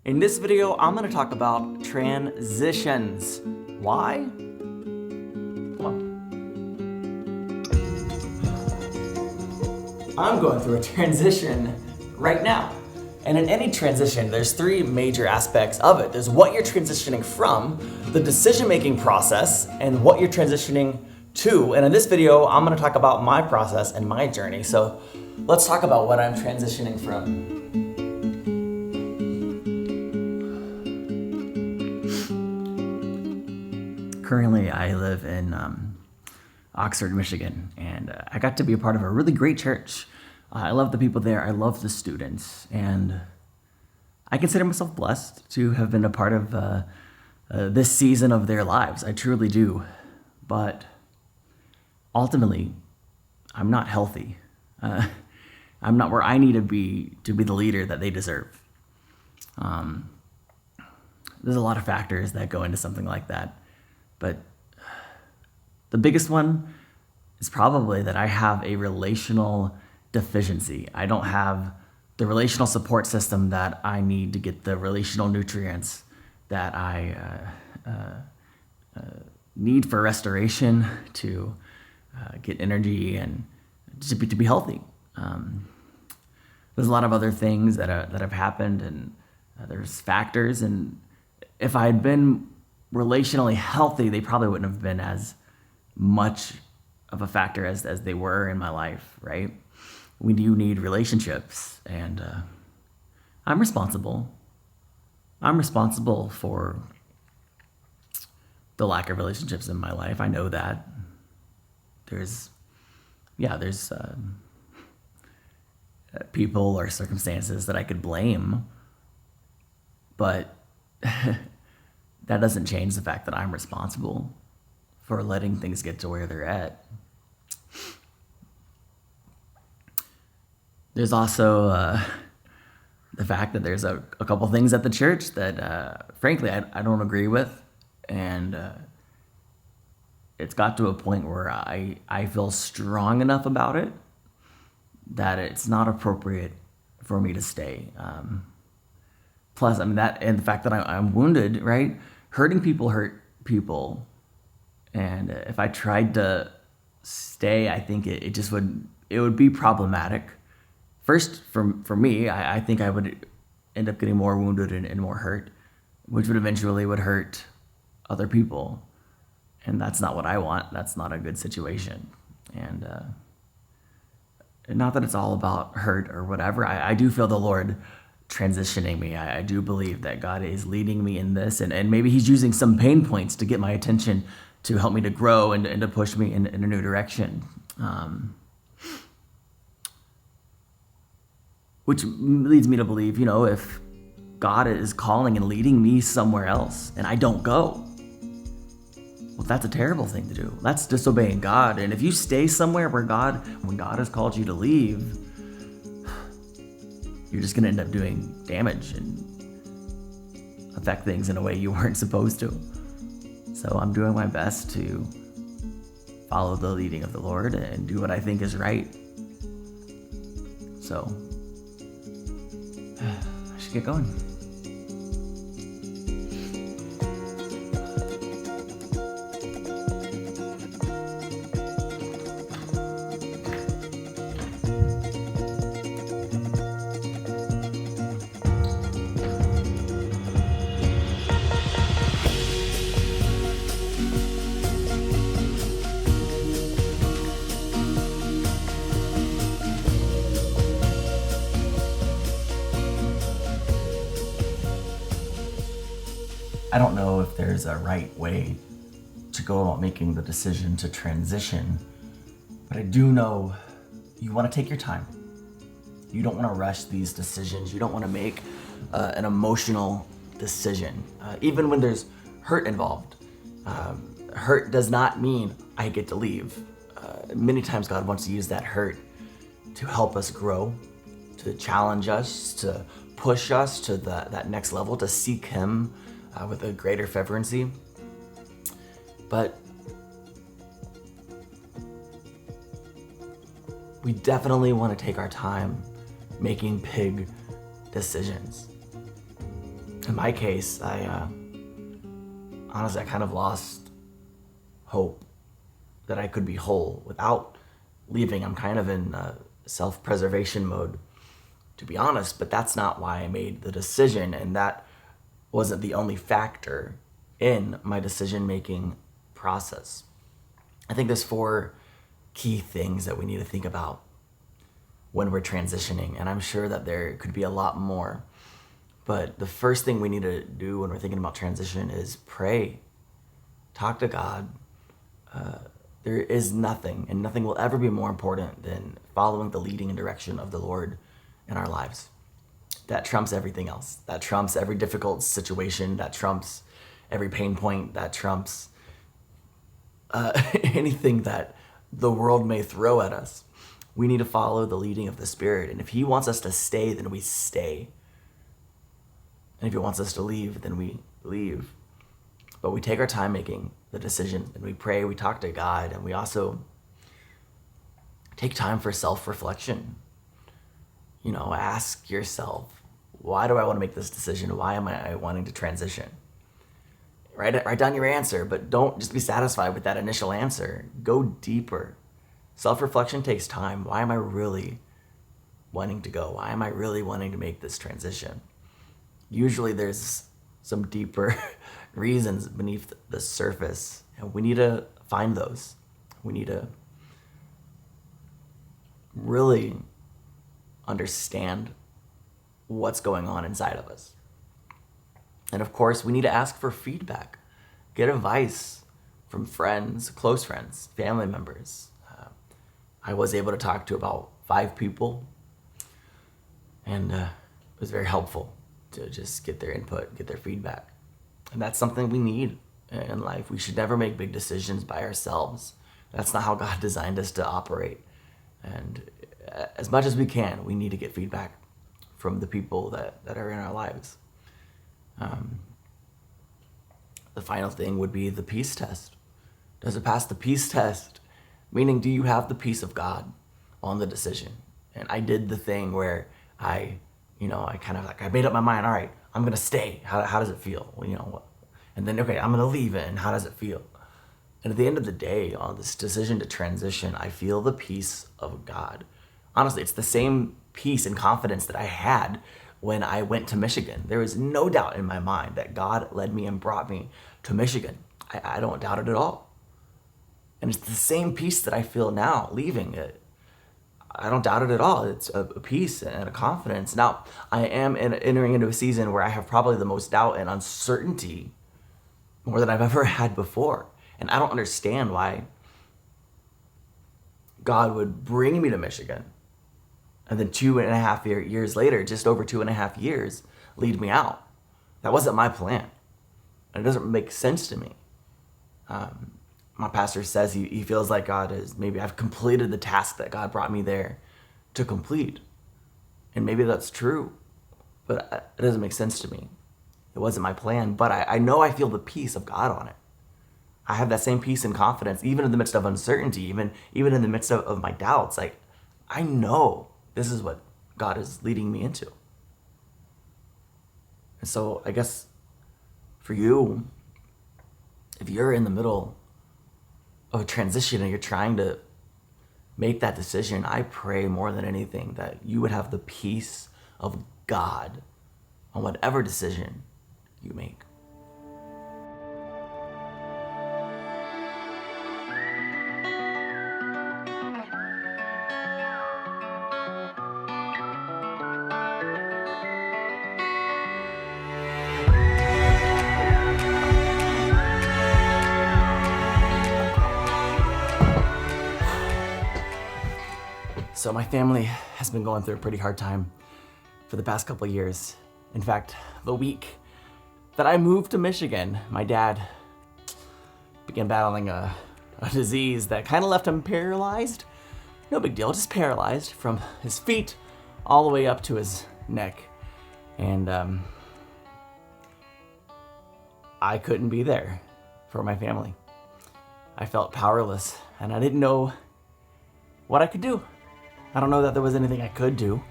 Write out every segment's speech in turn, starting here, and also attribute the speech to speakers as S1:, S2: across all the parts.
S1: In this video, I'm going to talk about transitions. Why? Come on. I'm going through a transition right now. And in any transition, there's three major aspects of it. There's what you're transitioning from, the decision-making process, and what you're transitioning to. And in this video, I'm going to talk about my process and my journey. So let's talk about what I'm transitioning from. Currently, I live in Oxford, Michigan, and I got to be a part of a really great church. I love the people there. I love the students, and I consider myself blessed to have been a part of this season of their lives. I truly do, but ultimately, I'm not healthy. I'm not where I need to be the leader that they deserve. There's a lot of factors that go into something like that. But the biggest one is probably that I have a relational deficiency. I don't have the relational support system that I need to get the relational nutrients that I need for restoration, to get energy, and to be healthy. There's a lot of other things that have happened, and there's factors. And if I had been relationally healthy, they probably wouldn't have been as much of a factor as they were in my life, right? We do need relationships, and I'm responsible. I'm responsible for the lack of relationships in my life. I know that. There's people or circumstances that I could blame, but that doesn't change the fact that I'm responsible for letting things get to where they're at. There's also the fact that there's a couple things at the church that, frankly, I don't agree with. And it's got to a point where I feel strong enough about it that it's not appropriate for me to stay. Plus, I mean, that, and the fact that I'm wounded, right? Hurting people hurt people. And if I tried to stay, I think it would be problematic. First, for me, I think I would end up getting more wounded and more hurt, which would eventually hurt other people. And that's not what I want. That's not a good situation. And not that it's all about hurt or whatever. I do feel the Lord transitioning me. I do believe that God is leading me in this, and maybe he's using some pain points to get my attention, to help me to grow and to push me in a new direction. Which leads me to believe, if God is calling and leading me somewhere else and I don't go, well, that's a terrible thing to do. That's disobeying God. And if you stay somewhere when God has called you to leave, you're just going to end up doing damage and affect things in a way you weren't supposed to. So I'm doing my best to follow the leading of the Lord and do what I think is right. So I should get going. I don't know if there's a right way to go about making the decision to transition, but I do know you want to take your time. You don't want to rush these decisions. You don't want to make an emotional decision, even when there's hurt involved. Hurt does not mean I get to leave. Many times God wants to use that hurt to help us grow, to challenge us, to push us to that next level, to seek Him with a greater fervency. But we definitely want to take our time making big decisions.
S2: In my case, I honestly, I kind of lost hope that I could be whole without leaving. I'm kind of in self-preservation mode, to be honest, but that's not why I made the decision, and that wasn't the only factor in my decision-making process. I think there's 4 key things that we need to think about when we're transitioning, and I'm sure that there could be a lot more. But the first thing we need to do when we're thinking about transition is pray. Talk to God. There is nothing, and nothing will ever be more important than following the leading and direction of the Lord in our lives. That trumps everything else. That trumps every difficult situation. That trumps every pain point. That trumps anything that the world may throw at us. We need to follow the leading of the Spirit. And if He wants us to stay, then we stay. And if He wants us to leave, then we leave. But we take our time making the decision, and we pray, we talk to God, and we also take time for self-reflection. Ask yourself, why do I want to make this decision? Why am I wanting to transition? Write down your answer, but don't just be satisfied with that initial answer. Go deeper. Self-reflection takes time. Why am I really wanting to go? Why am I really wanting to make this transition? Usually there's some deeper reasons beneath the surface, and we need to find those. We need to really understand what's going on inside of us. And of course, we need to ask for feedback, get advice from friends, close friends, family members. I was able to talk to about 5 people, and it was very helpful to just get their input, get their feedback. And that's something we need in life. We should never make big decisions by ourselves. That's not how God designed us to operate. And as much as we can, we need to get feedback from the people that are in our lives. The final thing would be the peace test. Does it pass the peace test? Meaning, do you have the peace of God on the decision? And I did the thing where I made up my mind, all right, I'm going to stay. How does it feel? And then, okay, I'm going to leave it, and how does it feel? And at the end of the day, on this decision to transition, I feel the peace of God. Honestly, it's the same peace and confidence that I had when I went to Michigan. There was no doubt in my mind that God led me and brought me to Michigan. I don't doubt it at all. And it's the same peace that I feel now leaving it. I don't doubt it at all. It's a peace and a confidence. Now, I am entering into a season where I have probably the most doubt and uncertainty more than I've ever had before. And I don't understand why God would bring me to Michigan and then 2.5 years later, just over 2.5 years, lead me out. That wasn't my plan. And it doesn't make sense to me. My pastor says he feels like maybe I've completed the task that God brought me there to complete. And maybe that's true, but it doesn't make sense to me. It wasn't my plan, but I know I feel the peace of God on it. I have that same peace and confidence, even in the midst of uncertainty, even in the midst of my doubts. Like, I know this is what God is leading me into. And so I guess for you, if you're in the middle of a transition and you're trying to make that decision, I pray more than anything that you would have the peace of God on whatever decision you make. So my family has been going through a pretty hard time for the past couple of years. In fact, the week that I moved to Michigan, my dad began battling a disease that kind of left him paralyzed. No big deal, just paralyzed from his feet all the way up to his neck. And I couldn't be there for my family. I felt powerless, and I didn't know what I could do. I don't know that there was anything I could do,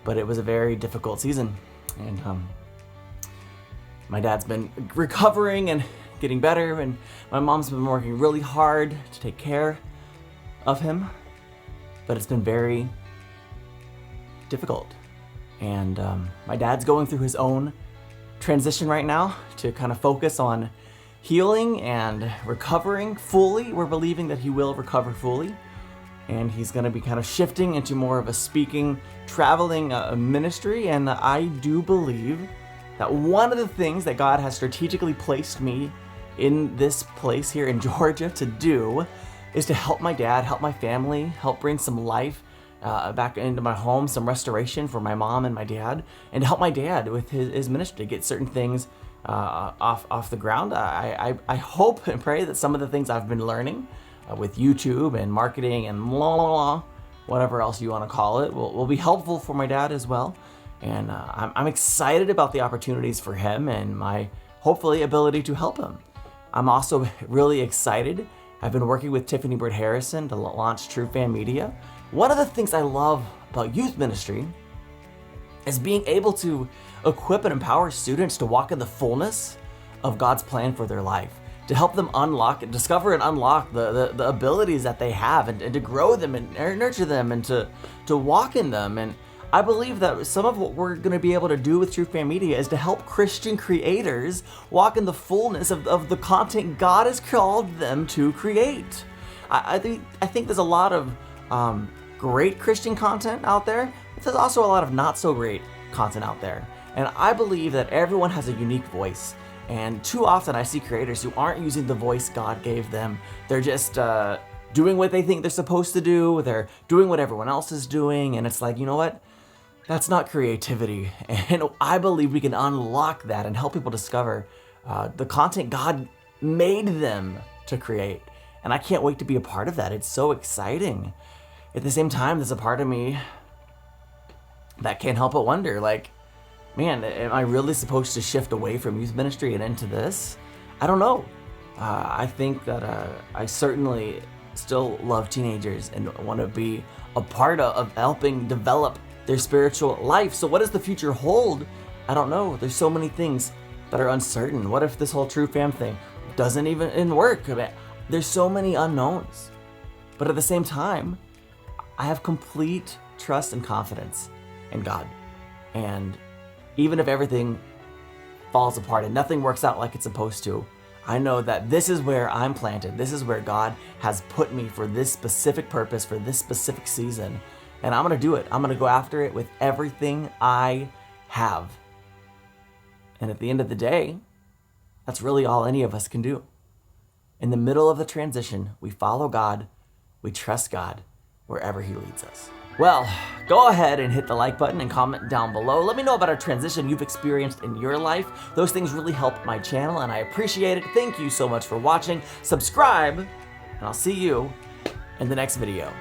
S2: but it was a very difficult season. And my dad's been recovering and getting better, and my mom's been working really hard to take care of him, but it's been very difficult. And my dad's going through his own transition right now to kind of focus on healing and recovering fully. We're believing that he will recover fully, and he's going to be kind of shifting into more of a speaking, traveling ministry. And I do believe that one of the things that God has strategically placed me in this place here in Georgia to do is to help my dad, help my family, help bring some life back into my home, some restoration for my mom and my dad, and to help my dad with his ministry, get certain things off the ground. I hope and pray that some of the things I've been learning with YouTube and marketing and whatever else you want to call it will be helpful for my dad as well. And I'm excited about the opportunities for him and my hopefully ability to help him. I'm also really excited. I've been working with Tiffany Bird Harrison to launch True Fan Media. One of the things I love about youth ministry is being able to equip and empower students to walk in the fullness of God's plan for their life, to help them discover and unlock the abilities that they have, and to grow them and nurture them and to walk in them. And I believe that some of what we're going to be able to do with True Fan Media is to help Christian creators walk in the fullness of the content God has called them to create. I think there's a lot of great Christian content out there, but there's also a lot of not so great content out there. And I believe that everyone has a unique voice. And too often I see creators who aren't using the voice God gave them. They're just doing what they think they're supposed to do. They're doing what everyone else is doing. And it's like, you know what? That's not creativity. And I believe we can unlock that and help people discover the content God made them to create. And I can't wait to be a part of that. It's so exciting. At the same time, there's a part of me that can't help but wonder, like, man, am I really supposed to shift away from youth ministry and into this? I don't know. I think that I certainly still love teenagers and want to be a part of helping develop their spiritual life. So what does the future hold? I don't know. There's so many things that are uncertain. What if this whole True Fam thing doesn't even work? There's so many unknowns. But at the same time, I have complete trust and confidence in God. And even if everything falls apart and nothing works out like it's supposed to, I know that this is where I'm planted. This is where God has put me for this specific purpose, for this specific season. And I'm going to do it. I'm going to go after it with everything I have. And at the end of the day, that's really all any of us can do. In the middle of the transition, we follow God, we trust God wherever He leads us. Well, go ahead and hit the like button and comment down below. Let me know about a transition you've experienced in your life. Those things really help my channel, and I appreciate it. Thank you so much for watching. Subscribe, and I'll see you in the next video.